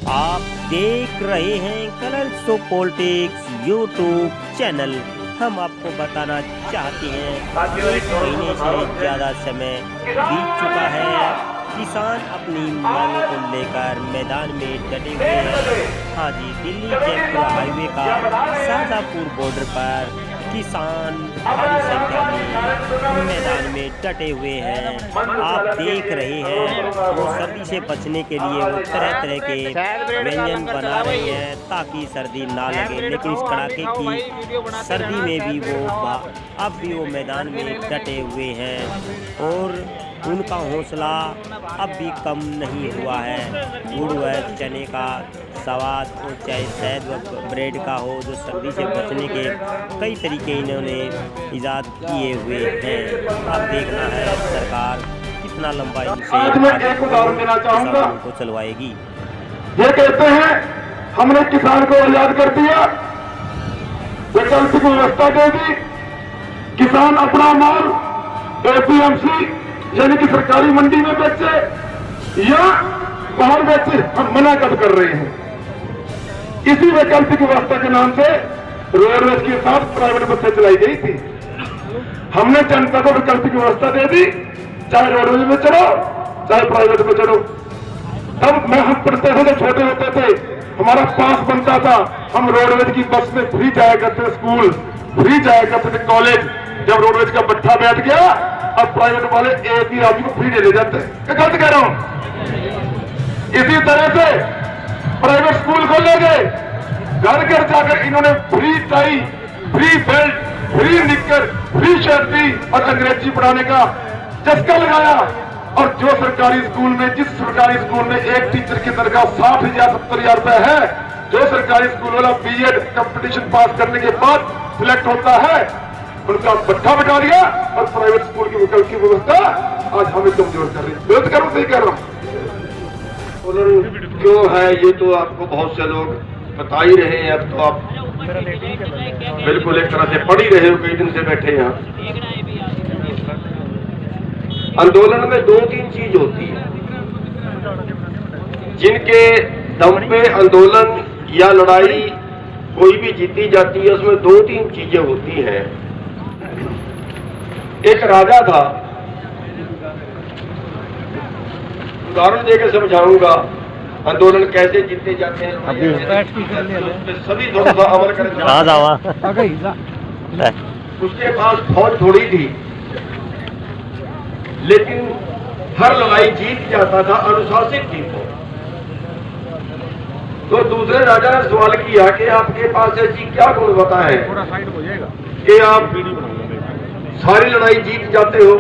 आप देख रहे हैं colours of politics YouTube channel. हम आपको बताना चाहते हैं एक महीने से ज़्यादा समय बीत चुका है। किसान अपनी मांगों को लेकर मैदान में डटे हुए हैं। हाँ जी, दिल्ली जयपुर हाईवे का शाहजहाँपुर बॉर्डर पर किसान भारी संख्या में मैदान में डटे हुए हैं। आप देख रहे हैं वो सर्दी से बचने के लिए वो तरह तरह के व्यंजन बना रहे हैं ताकि सर्दी ना लगे, लेकिन इस कड़ाके की सर्दी में भी वो अब भी वो मैदान में डटे हुए हैं और उनका हौसला अब भी कम नहीं हुआ है। गुड़ व चने का स्वाद और चाहे शहद व ब्रेड का हो, जो सर्दी से बचने के कई तरीके इन्होंने ईजाद किए हुए हैं। अब देखना है सरकार कितना लंबा इनसे एक उदाहरण देना चाहूंगा को चलवाएगी। ये कहते हैं हमने किसान को आजाद कर दिया, वैकल्पिक व्यवस्था दे दी, किसान अपना माल एपीएमसी यानी कि सरकारी मंडी में बेचे या बाहर बेचे, हम मना कर रहे हैं। इसी वैकल्पिक व्यवस्था के नाम से रोडवेज के साथ प्राइवेट बसें चलाई गई थी। हमने जनता को वैकल्पिक व्यवस्था दे दी, चाहे रोडवेज में चढ़ो चाहे प्राइवेट में चढ़ो। तब हम पढ़ते थे, जब छोटे होते थे, हमारा पास बनता था, हम रोडवेज की बस में फ्री जाया करते, स्कूल फ्री जाया करते थे, कॉलेज। जब रोडवेज का बट्ठा बैठ गया, अब प्राइवेट वाले एक ही आदमी को फ्री दे जाते हैं। गलत कह रहा हूं। इसी तरह से प्राइवेट स्कूल खोले गए, घर घर जाकर इन्होंने free tie, free belt, free निक्कर, फ्री शर्टी और अंग्रेजी पढ़ाने का चस्का लगाया। और जो सरकारी स्कूल में, जिस सरकारी स्कूल में एक टीचर की तनख्वाह 60,000 70,000 रुपए है, जो सरकारी स्कूल वाला बीएड कंपटीशन पास करने के बाद सिलेक्ट होता है, उनका बट्ठा बिठा दिया और प्राइवेट स्कूल की विकल्प की व्यवस्था आज हमें कमजोर कर रही है। विरोध करूं, सही कर रहा हूं। क्यों है ये तो आपको बहुत से लोग बता ही रहे हैं। अब तो आप बिल्कुल एक तरह से पढ़ ही रहे हो, कई दिन से बैठे यहाँ। आंदोलन में 2-3 चीज होती है जिनके दम पे आंदोलन या लड़ाई कोई भी जीती जाती है। उसमें 2-3 चीजें होती हैं। एक राजा था, उदाहरण देकर समझाऊंगा आंदोलन कैसे जीते जाते हैं। सभी थोड़ा सा अमल करें। उसके पास फौज थोड़ी थी, लेकिन हर लड़ाई जीत जाता था, अनुशासित थी वो। तो दूसरे राजा ने सवाल किया कि आपके पास ऐसी क्या गुणवत्ता है कि आप सारी लड़ाई जीत जाते हो,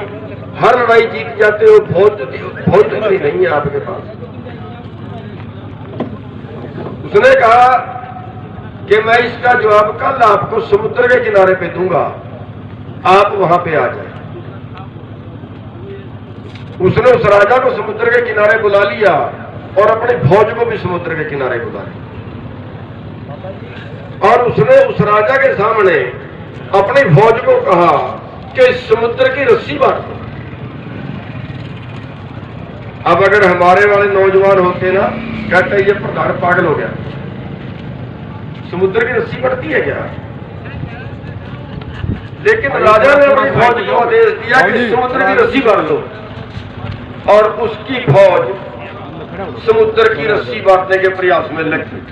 हर लड़ाई जीत जाते हो, फौज नहीं है आपके पास। उसने कहा कि मैं इसका जवाब कल आपको समुद्र के किनारे पे दूंगा, आप वहां पे आ जाए। उसने उस राजा को समुद्र के किनारे बुला लिया और अपनी फौज को भी समुद्र के किनारे बुला लिया और उसने उस राजा के सामने अपनी फौज को कहा कि समुद्र की रस्सी बांट दो। अब अगर हमारे वाले नौजवान होते ना, कहते ये प्रधान पागल हो गया, समुद्र की रस्सी बढ़ती है क्या? लेकिन राजा ने अपनी फौज को आदेश दिया कि समुद्र की रस्सी बांट दो और उसकी फौज समुद्र की रस्सी बांटने के प्रयास में लग गई।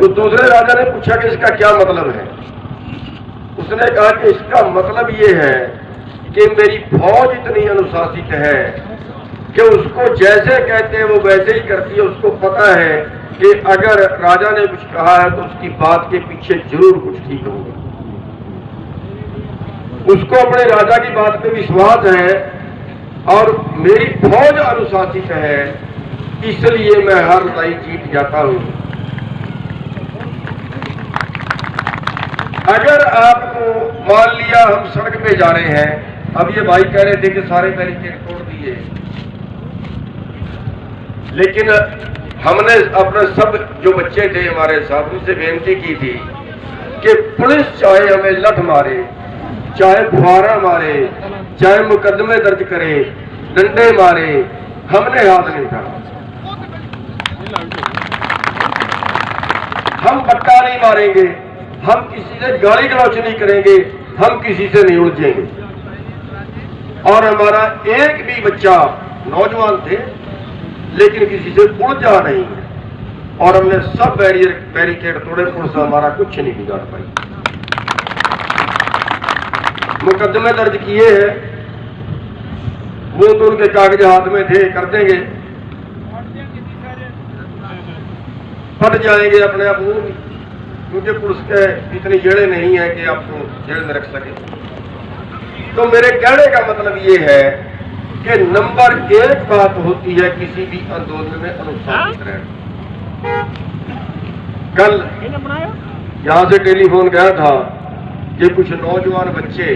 तो दूसरे राजा ने पूछा कि इसका क्या मतलब है? उसने कहा कि इसका मतलब ये है कि मेरी फौज इतनी अनुशासित है कि उसको जैसे कहते हैं वो वैसे ही करती है। उसको पता है कि अगर राजा ने कुछ कहा है तो उसकी बात के पीछे जरूर कुछ ठीक होगा। उसको अपने राजा की बात पे विश्वास है और मेरी फौज अनुशासित है, इसलिए मैं हर लड़ाई जीत जाता हूं। अगर आपको मान लिया हम सड़क पे जा रहे हैं, अब ये भाई कह रहे थे कि सारे बैरिकेड तोड़ दिए, लेकिन हमने अपने सब जो बच्चे थे हमारे साथ, उनसे बेनती की थी कि पुलिस चाहे हमें लठ मारे, चाहे फुहारा मारे, चाहे मुकदमे दर्ज करे, डंडे मारे, हमने हाथ नहीं उठाना। हम बट्टा नहीं मारेंगे, हम किसी से गाली गलौच नहीं करेंगे, हम किसी से नहीं उलझेंगे। और हमारा एक भी बच्चा, नौजवान थे लेकिन किसी से उलझा नहीं है, और हमने सब बैरिकेड तोड़े, पुलिस हमारा कुछ नहीं बिगाड़ पाई। मुकदमे दर्ज किए हैं, वो तो उनके कागज हाथ में थे, कर देंगे, फट जाएंगे अपने आप वो, क्योंकि पुलिस के इतनी जड़ें नहीं है कि आपको जेल में रख सके। तो मेरे कहने का मतलब ये है कि नंबर 1 बात होती है किसी भी आंदोलन में अनुशासित रहना। कल यहां से टेलीफोन गया था कि कुछ नौजवान बच्चे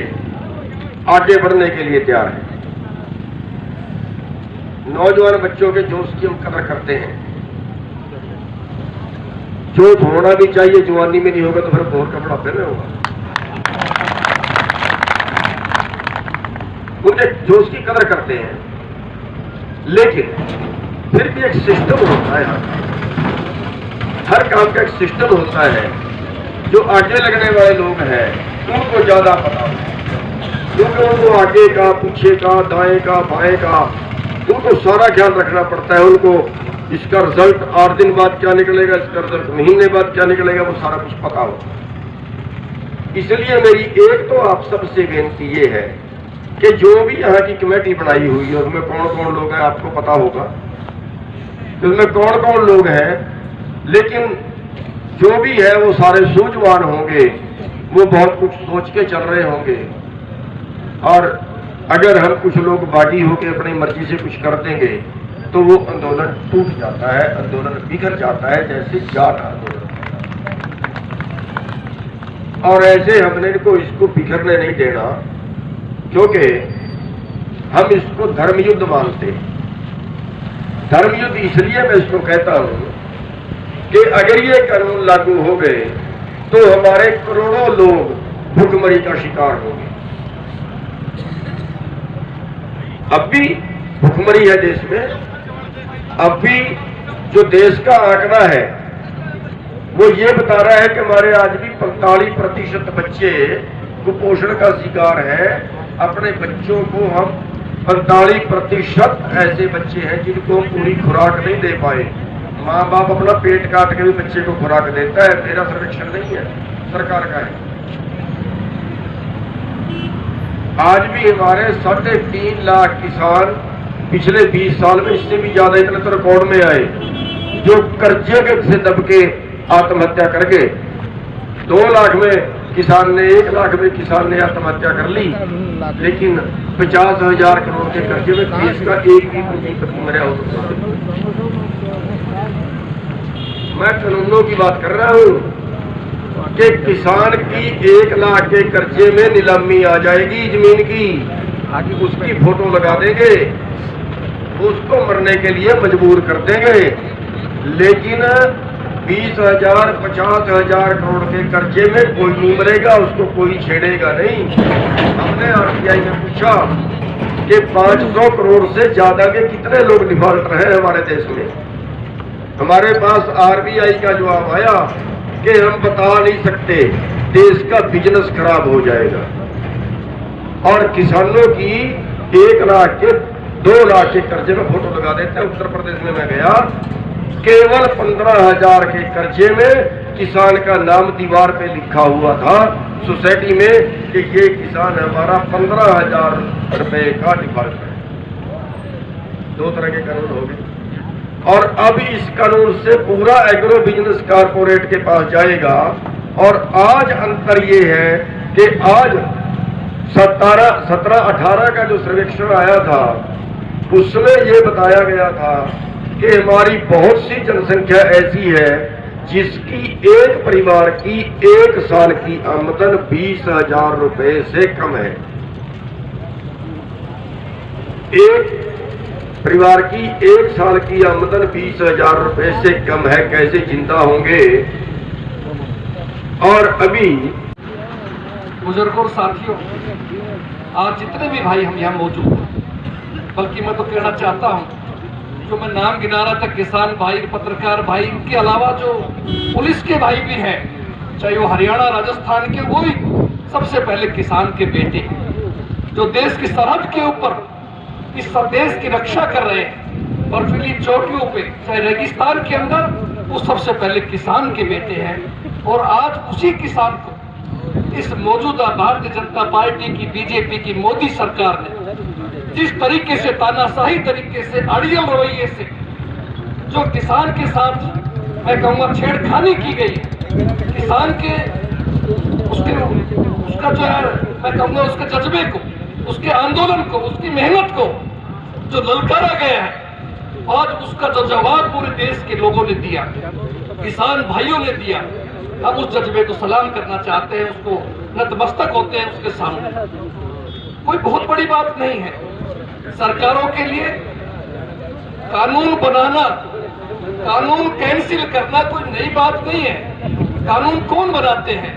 आगे बढ़ने के लिए तैयार हैं। नौजवान बच्चों के जोश की हम कदर करते हैं, जोश होना भी चाहिए, जवानी में नहीं होगा तो फिर बहुत कपड़ा पहने होगा। उनके जोश की कदर करते हैं, लेकिन फिर भी एक सिस्टम होता है, हर काम का एक सिस्टम होता है। जो आगे लगने वाले लोग हैं उनको ज्यादा पता होता है, क्योंकि उनको आगे का, पीछे का, दाएं का, बाएं का, उनको सारा ख्याल रखना पड़ता है। उनको इसका रिजल्ट 8 दिन बाद क्या निकलेगा, इसका रिजल्ट महीने बाद क्या निकलेगा, वो सारा कुछ पता हो। इसलिए मेरी एक तो आप सबसे बेनती ये है कि जो भी यहाँ की कमेटी बनाई हुई है उसमें कौन कौन लोग हैं आपको पता होगा, उसमें कौन कौन लोग हैं, लेकिन जो भी है वो सारे सूझवान होंगे, वो बहुत कुछ सोच के चल रहे होंगे। और अगर हम कुछ लोग बागी होकर अपनी मर्जी से कुछ कर देंगे तो वो आंदोलन टूट जाता है, आंदोलन बिगड़ जाता है, जैसे जाट आंदोलन। और ऐसे हमने इनको इसको बिखरने नहीं देना, क्योंकि हम इसको धर्मयुद्ध मानते हैं। धर्मयुद्ध इसलिए मैं इसको कहता हूं कि अगर ये कानून लागू हो गए तो हमारे करोड़ों लोग भूखमरी का शिकार होंगे। अब भी भूखमरी है देश में, अब भी जो देश का आंकड़ा है वो ये बता रहा है कि हमारे आज भी 45% बच्चे कुपोषण का शिकार है। अपने बच्चों को हम 45% ऐसे बच्चे हैं जिनको पूरी खुराक नहीं दे पाए। माँ बाप अपना पेट काट के भी बच्चे को खुराक देता है, मेरा सर्वेक्षण नहीं है, सरकार का है। आज भी हमारे 3.5 लाख किसान पिछले 20 साल में, इससे भी ज्यादा, इतने तो रिकॉर्ड में आए, जो कर्जे से दब के आत्महत्या कर गए। 2 लाख में किसान ने, 1 लाख में किसान ने आत्महत्या कर ली, लेकिन 50,000 करोड़ के कर्जे में देश का एक भी पूंजीपति मरा हो सकता है। मैं कानूनों की बात कर रहा हूं कि किसान की 1 लाख के कर्जे में नीलामी आ जाएगी जमीन की, उसकी फोटो लगा देंगे, उसको मरने के लिए मजबूर कर देंगे। लेकिन 20,000 50,000 करोड़ के कर्जे में कोई नहीं मरेगा, उसको कोई छेड़ेगा नहीं। हमने आरटीआई में पूछा कि 500 करोड़ से ज्यादा के कितने लोग डिफॉल्टर हैं हमारे देश में। हमारे पास आरबीआई का जवाब आया कि हम बता नहीं सकते, देश का बिजनेस खराब हो जाएगा। और किसानों की 1 लाख के 2 लाख के कर्जे में फोटो लगा देते हैं। उत्तर प्रदेश में मैं गया, केवल 15,000 के कर्जे में किसान का नाम दीवार पे लिखा हुआ था सोसाइटी में कि ये किसान हमारा 15,000 रुपए का डिफॉल्ट है। 2 तरह के कानून हो गए, और अब इस कानून से पूरा एग्रो बिजनेस कारपोरेट के पास जाएगा। और आज अंतर ये है कि आज 17-18 का जो सर्वेक्षण आया था उसमें ये बताया गया था कि हमारी बहुत सी जनसंख्या ऐसी है जिसकी एक परिवार की 1 साल की आमदन 20,000 रुपए से कम है। एक परिवार की 1 साल की आमदन 20,000 रुपए से कम है, कैसे जिंदा होंगे। और अभी बुजुर्गों और साथियों, आज जितने भी भाई हम यहाँ मौजूद हैं, बल्कि मैं तो कहना चाहता हूँ जो मैं नाम गिना रहा था, किसान भाई, पत्रकार भाई, इनके अलावा जो पुलिस के भाई भी हैं, चाहे वो हरियाणा राजस्थान के, वो भी सबसे पहले किसान के बेटे हैं, जो देश की सरहद के ऊपर इस देश की रक्षा कर रहे हैं, बर्फीली चोटियों पे, चाहे रेगिस्तान के अंदर, वो सबसे पहले किसान के बेटे हैं। और आज उसी किसान को इस मौजूदा भारतीय जनता पार्टी की, बीजेपी की, मोदी सरकार ने जिस तरीके से, तानाशाही तरीके से, अड़ियल रवैये से जो किसान के साथ मैं कहूँगा छेड़खानी की गई, किसान के उसका जो है मैं कहूँगा उसके जज्बे को, उसके आंदोलन को, उसकी मेहनत को जो ललकारा गया है, आज उसका जो जवाब पूरे देश के लोगों ने दिया, किसान भाइयों ने दिया, हम उस जज्बे को सलाम करना चाहते हैं, उसको नतमस्तक होते हैं उसके सामने। कोई बहुत बड़ी बात नहीं है। सरकारों के लिए कानून बनाना, कानून कैंसिल करना कोई नई बात नहीं है। कानून कौन बनाते हैं?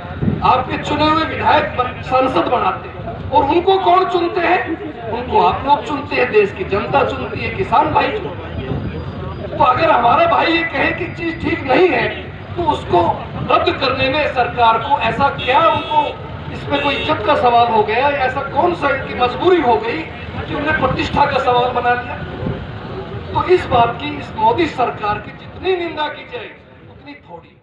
आपके चुने हुए विधायक, सांसद बनाते हैं। और उनको कौन चुनते हैं? उनको आप लोग चुनते हैं, देश की जनता चुनती है, किसान भाई चुनते हैं। तो अगर हमारा भाई ये कहे कि चीज ठीक नहीं है, तो उसको रद्द करने में सरकार को ऐसा क्या, उनको इसमें कोई इज्जत का सवाल हो गया, या ऐसा कौन सा इनकी मजबूरी हो गई कि उन्हें प्रतिष्ठा का सवाल बना लिया? तो इस बात की, इस मोदी सरकार की जितनी निंदा की जाए उतनी थोड़ी।